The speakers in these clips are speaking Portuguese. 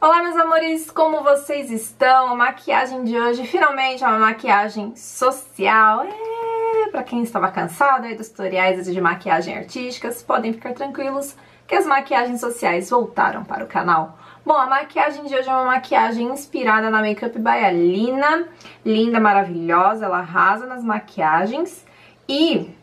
Olá, meus amores, como vocês estão? A maquiagem de hoje finalmente é uma maquiagem social. Pra quem estava cansado aí dos tutoriais de maquiagem artísticas, podem ficar tranquilos que as maquiagens sociais voltaram para o canal. Bom, a maquiagem de hoje é uma maquiagem inspirada na Makeup by Alina. Linda, maravilhosa, ela arrasa nas maquiagens. E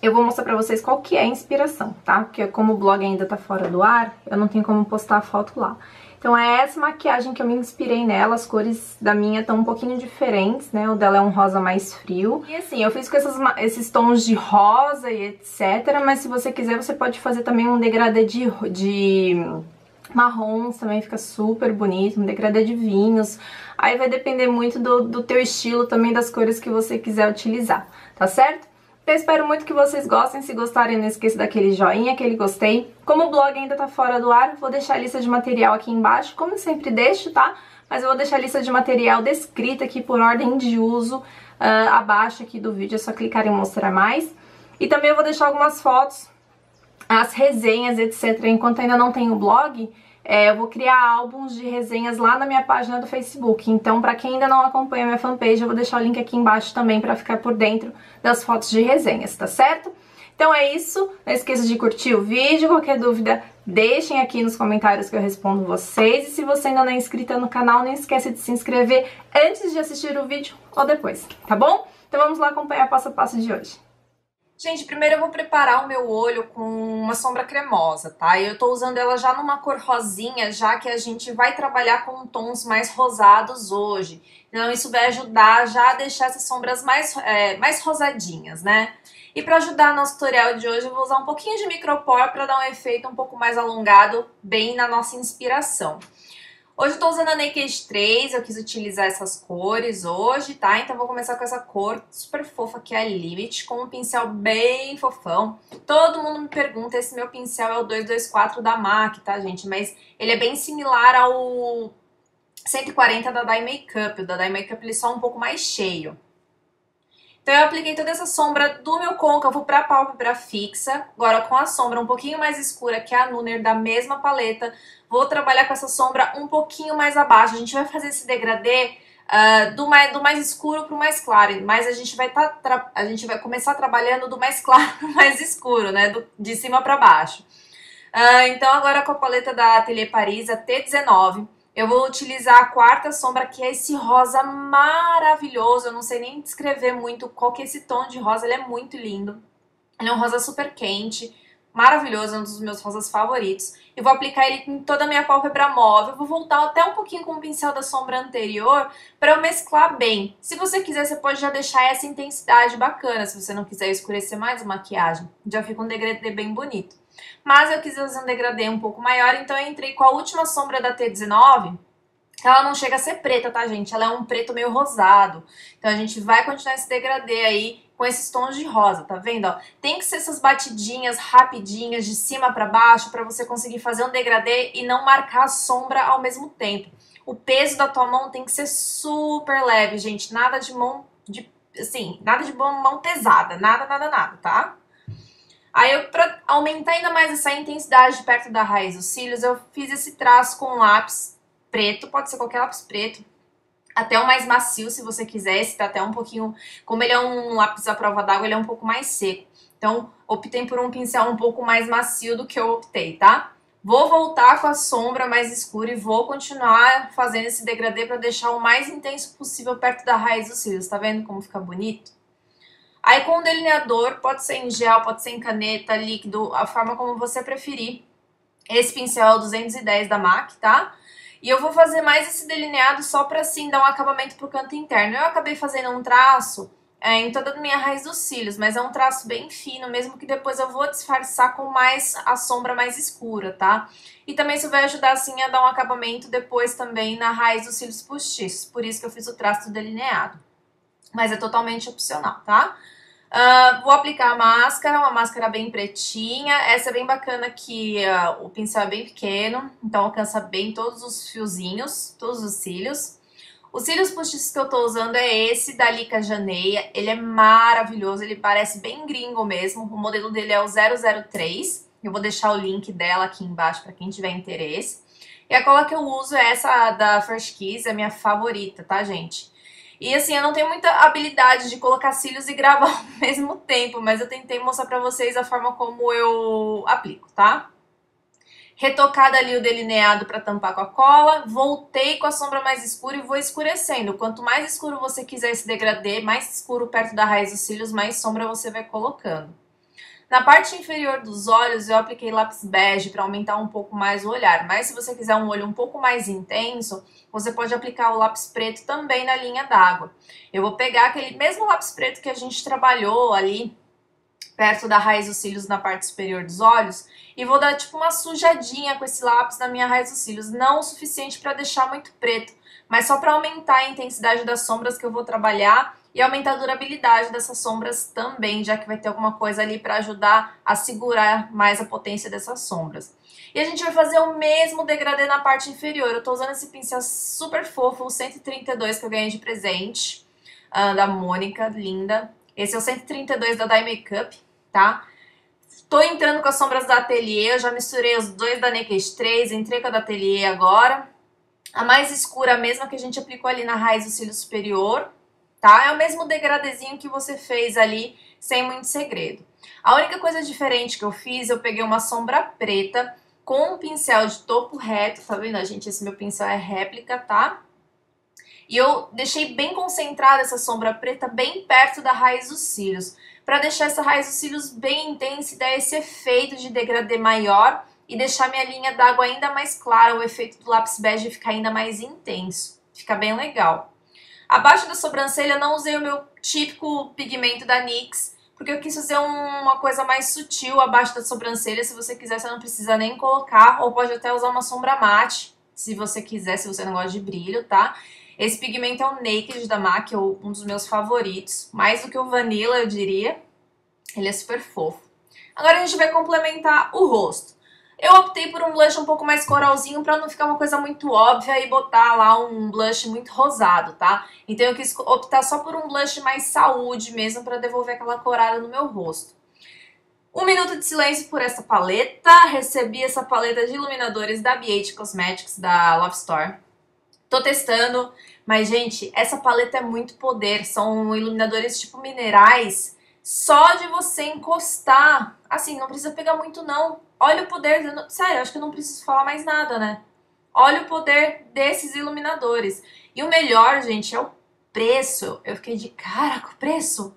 eu vou mostrar pra vocês qual que é a inspiração, tá? Porque como o blog ainda tá fora do ar, eu não tenho como postar a foto lá. Então é essa maquiagem que eu me inspirei nela, as cores da minha estão um pouquinho diferentes, né? O dela é um rosa mais frio. E assim, eu fiz com esses tons de rosa e etc, mas se você quiser, você pode fazer também um degradê de marrons, também fica super bonito, um degradê de vinhos. Aí vai depender muito do teu estilo também, das cores que você quiser utilizar, tá certo? Eu espero muito que vocês gostem. Se gostarem, não esqueça daquele joinha, aquele gostei. Como o blog ainda tá fora do ar, vou deixar a lista de material aqui embaixo, como eu sempre deixo, tá? Mas eu vou deixar a lista de material descrita aqui por ordem de uso abaixo aqui do vídeo, é só clicar em mostrar mais. E também eu vou deixar algumas fotos, as resenhas, etc. Enquanto ainda não tem o blog, eu vou criar álbuns de resenhas lá na minha página do Facebook. Então, pra quem ainda não acompanha a minha fanpage, eu vou deixar o link aqui embaixo também pra ficar por dentro das fotos de resenhas, tá certo? Então é isso, não esqueça de curtir o vídeo, qualquer dúvida deixem aqui nos comentários que eu respondo vocês. E se você ainda não é inscrita no canal, não esqueça de se inscrever antes de assistir o vídeo ou depois, tá bom? Então vamos lá acompanhar passo a passo de hoje. Gente, primeiro eu vou preparar o meu olho com uma sombra cremosa, tá? E eu tô usando ela já numa cor rosinha, já que a gente vai trabalhar com tons mais rosados hoje. Então isso vai ajudar já a deixar essas sombras mais rosadinhas, né? E pra ajudar no tutorial de hoje eu vou usar um pouquinho de micropor pra dar um efeito um pouco mais alongado, bem na nossa inspiração. Hoje eu tô usando a Naked 3, eu quis utilizar essas cores hoje, tá? Então vou começar com essa cor super fofa que é a Limit, com um pincel bem fofão. Todo mundo me pergunta, esse meu pincel é o 224 da MAC, tá, gente? Mas ele é bem similar ao 140 da Dye Makeup. O da Dye Makeup ele é só um pouco mais cheio. Então eu apliquei toda essa sombra do meu côncavo para a pálpebra fixa. Agora com a sombra um pouquinho mais escura, que é a Nunner da mesma paleta, vou trabalhar com essa sombra um pouquinho mais abaixo. A gente vai fazer esse degradê do mais escuro para o mais claro, mas a gente vai começar trabalhando do mais claro para o mais escuro, né? De cima para baixo. Então agora com a paleta da Atelier Paris, a T19, eu vou utilizar a quarta sombra, que é esse rosa maravilhoso. Eu não sei nem descrever muito qual que é esse tom de rosa, ele é muito lindo. Ele é um rosa super quente, maravilhoso, é um dos meus rosas favoritos. Eu vou aplicar ele em toda a minha pálpebra móvel. Vou voltar até um pouquinho com o pincel da sombra anterior para eu mesclar bem. Se você quiser, você pode já deixar essa intensidade bacana. Se você não quiser escurecer mais a maquiagem, já fica um degradê bem bonito. Mas eu quis fazer um degradê um pouco maior, então eu entrei com a última sombra da T19. Ela não chega a ser preta, tá, gente? Ela é um preto meio rosado. Então a gente vai continuar esse degradê aí com esses tons de rosa, tá vendo? Ó, tem que ser essas batidinhas rapidinhas de cima pra baixo pra você conseguir fazer um degradê e não marcar a sombra ao mesmo tempo. O peso da tua mão tem que ser super leve, gente. Nada de mão, nada de mão pesada. Nada, tá? Aí, pra aumentar ainda mais essa intensidade perto da raiz dos cílios, eu fiz esse traço com um lápis preto, pode ser qualquer lápis preto, até o mais macio se você quiser, esse tá até um pouquinho, como ele é um lápis à prova d'água, ele é um pouco mais seco. Então, optei por um pincel um pouco mais macio do que eu optei, tá? Vou voltar com a sombra mais escura e vou continuar fazendo esse degradê pra deixar o mais intenso possível perto da raiz dos cílios, tá vendo como fica bonito? Aí com o delineador, pode ser em gel, pode ser em caneta, líquido, a forma como você preferir. Esse pincel é o 210 da MAC, tá? E eu vou fazer mais esse delineado só pra assim dar um acabamento pro canto interno. Eu acabei fazendo um traço em toda a minha raiz dos cílios, mas é um traço bem fino, mesmo que depois eu vou disfarçar com mais a sombra mais escura, tá? E também isso vai ajudar assim a dar um acabamento depois também na raiz dos cílios postiços. Por isso que eu fiz o traço do delineado. Mas é totalmente opcional, tá? Vou aplicar a máscara, uma máscara bem pretinha. Essa é bem bacana que o pincel é bem pequeno, então alcança bem todos os fiozinhos, todos os cílios. Os cílios postiços que eu tô usando é esse da Lica Janeia. Ele é maravilhoso, ele parece bem gringo mesmo. O modelo dele é o 003. Eu vou deixar o link dela aqui embaixo para quem tiver interesse. E a cola que eu uso é essa da Fresh Kiss, é a minha favorita, tá, gente? E assim, eu não tenho muita habilidade de colocar cílios e gravar ao mesmo tempo, mas eu tentei mostrar pra vocês a forma como eu aplico, tá? Retocado ali o delineado para tampar com a cola, voltei com a sombra mais escura e vou escurecendo. Quanto mais escuro você quiser esse degradê, mais escuro perto da raiz dos cílios, mais sombra você vai colocando. Na parte inferior dos olhos, eu apliquei lápis bege para aumentar um pouco mais o olhar. Mas se você quiser um olho um pouco mais intenso, você pode aplicar o lápis preto também na linha d'água. Eu vou pegar aquele mesmo lápis preto que a gente trabalhou ali perto da raiz dos cílios na parte superior dos olhos e vou dar tipo uma sujadinha com esse lápis na minha raiz dos cílios, não o suficiente para deixar muito preto, mas só para aumentar a intensidade das sombras que eu vou trabalhar e aumentar a durabilidade dessas sombras também, já que vai ter alguma coisa ali para ajudar a segurar mais a potência dessas sombras. E a gente vai fazer o mesmo degradê na parte inferior. Eu tô usando esse pincel super fofo, o 132 que eu ganhei de presente, da Mônica, linda. Esse é o 132 da Dye Makeup, tá? Tô entrando com as sombras da Atelier, eu já misturei os dois da Naked 3, entrei com a da Atelier agora. A mais escura, a mesma que a gente aplicou ali na raiz do cílio superior, tá? É o mesmo degradezinho que você fez ali, sem muito segredo. A única coisa diferente que eu fiz, eu peguei uma sombra preta com um pincel de topo reto, tá vendo, gente? Esse meu pincel é réplica, tá? E eu deixei bem concentrada essa sombra preta bem perto da raiz dos cílios, para deixar essa raiz dos cílios bem intensa e dar esse efeito de degradê maior e deixar minha linha d'água ainda mais clara, o efeito do lápis bege ficar ainda mais intenso. Fica bem legal. Abaixo da sobrancelha eu não usei o meu típico pigmento da NYX, porque eu quis fazer uma coisa mais sutil abaixo da sobrancelha. Se você quiser, você não precisa nem colocar, ou pode até usar uma sombra mate, se você quiser, se você não gosta de brilho, tá? Esse pigmento é o Naked da MAC, um dos meus favoritos, mais do que o Vanilla, eu diria. Ele é super fofo. Agora a gente vai complementar o rosto. Eu optei por um blush um pouco mais coralzinho pra não ficar uma coisa muito óbvia e botar lá um blush muito rosado, tá? Então eu quis optar só por um blush mais saúde mesmo pra devolver aquela corada no meu rosto. Um minuto de silêncio por essa paleta. Recebi essa paleta de iluminadores da BH Cosmetics, da Love Store. Tô testando, mas gente, essa paleta é muito poder. São iluminadores tipo minerais. Só de você encostar, assim, não precisa pegar muito não. Olha o poder, sério, acho que eu não preciso falar mais nada, né? Olha o poder desses iluminadores. E o melhor, gente, é o preço. Eu fiquei de cara com o preço,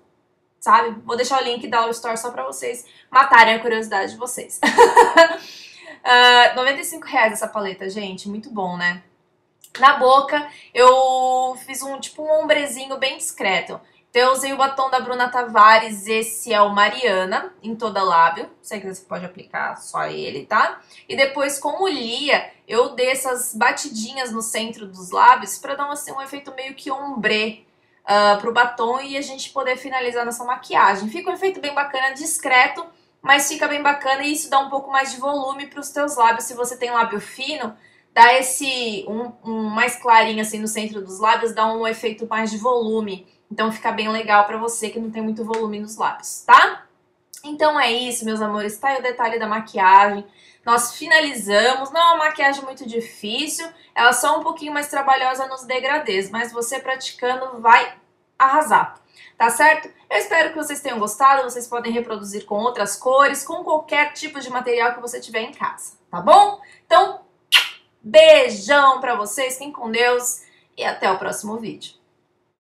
sabe? Vou deixar o link da Love Store só pra vocês matarem a curiosidade de vocês. R$95 essa paleta, gente, muito bom, né? Na boca, eu fiz tipo um ombrezinho bem discreto. Então eu usei o batom da Bruna Tavares, esse é o Mariana, em toda lábio. Se você pode aplicar só ele, tá? E depois com o Lia, eu dei essas batidinhas no centro dos lábios pra dar assim, um efeito meio que ombré pro batom e a gente poder finalizar nossa maquiagem. Fica um efeito bem bacana, discreto, mas fica bem bacana e isso dá um pouco mais de volume pros teus lábios. Se você tem lábio fino, dá esse um mais clarinho assim no centro dos lábios, dá um efeito mais de volume. Então fica bem legal pra você que não tem muito volume nos lábios, tá? Então é isso, meus amores. Tá aí o detalhe da maquiagem. Nós finalizamos. Não é uma maquiagem muito difícil. Ela é só um pouquinho mais trabalhosa nos degradês. Mas você praticando vai arrasar. Tá certo? Eu espero que vocês tenham gostado. Vocês podem reproduzir com outras cores, com qualquer tipo de material que você tiver em casa. Tá bom? Então, beijão pra vocês. Fiquem com Deus. E até o próximo vídeo.